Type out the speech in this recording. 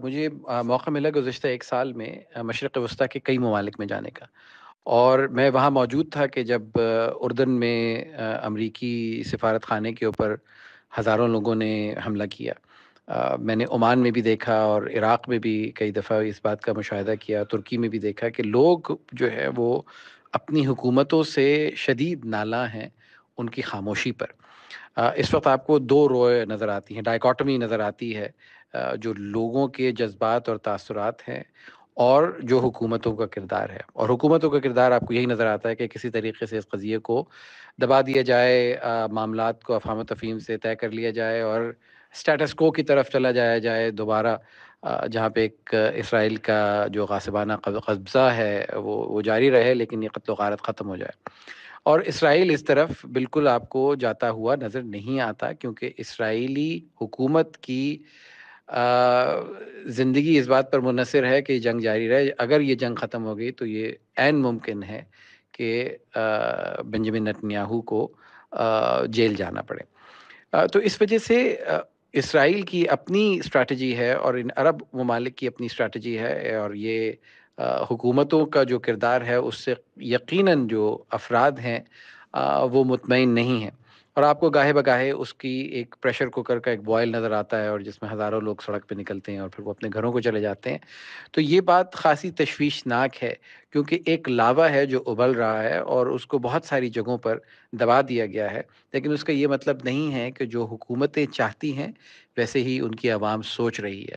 مجھے موقع ملا گزشتہ ایک سال میں مشرق وسطیٰ کے کئی ممالک میں جانے کا، اور میں وہاں موجود تھا کہ جب اردن میں امریکی سفارت خانے کے اوپر ہزاروں لوگوں نے حملہ کیا۔ میں نے عمان میں بھی دیکھا اور عراق میں بھی کئی دفعہ اس بات کا مشاہدہ کیا، ترکی میں بھی دیکھا کہ لوگ جو ہے وہ اپنی حکومتوں سے شدید نالاں ہیں ان کی خاموشی پر۔ اس وقت آپ کو دو روئے نظر آتی ہیں، ڈائیکاٹمی نظر آتی ہے، جو لوگوں کے جذبات اور تاثرات ہیں اور جو حکومتوں کا کردار ہے۔ اور حکومتوں کا کردار آپ کو یہی نظر آتا ہے کہ کسی طریقے سے اس قضیے کو دبا دیا جائے، معاملات کو افہام و تفہیم سے طے کر لیا جائے اور اسٹیٹس کو کی طرف چلا جایا جائے دوبارہ، جہاں پہ ایک اسرائیل کا جو غاصبانہ قبضہ ہے وہ جاری رہے، لیکن یہ قتل و غارت ختم ہو جائے۔ اور اسرائیل اس طرف بالکل آپ کو جاتا ہوا نظر نہیں آتا، کیونکہ اسرائیلی حکومت کی آ، زندگی اس بات پر منحصر ہے کہ یہ جنگ جاری رہے۔ اگر یہ جنگ ختم ہو گئی تو یہ عین ممکن ہے کہ بنجامن نتنیاہو کو جیل جانا پڑے۔ تو اس وجہ سے اسرائیل کی اپنی اسٹریٹجی ہے اور ان عرب ممالک کی اپنی اسٹریٹجی ہے، اور یہ حکومتوں کا جو کردار ہے اس سے یقیناً جو افراد ہیں وہ مطمئن نہیں ہیں۔ اور آپ کو گاہے بگاہے اس کی ایک پریشر کوکر کا ایک بوائل نظر آتا ہے، اور جس میں ہزاروں لوگ سڑک پہ نکلتے ہیں اور پھر وہ اپنے گھروں کو چلے جاتے ہیں۔ تو یہ بات خاصی تشویشناک ہے، کیونکہ ایک لاوا ہے جو ابل رہا ہے اور اس کو بہت ساری جگہوں پر دبا دیا گیا ہے، لیکن اس کا یہ مطلب نہیں ہے کہ جو حکومتیں چاہتی ہیں ویسے ہی ان کی عوام سوچ رہی ہے۔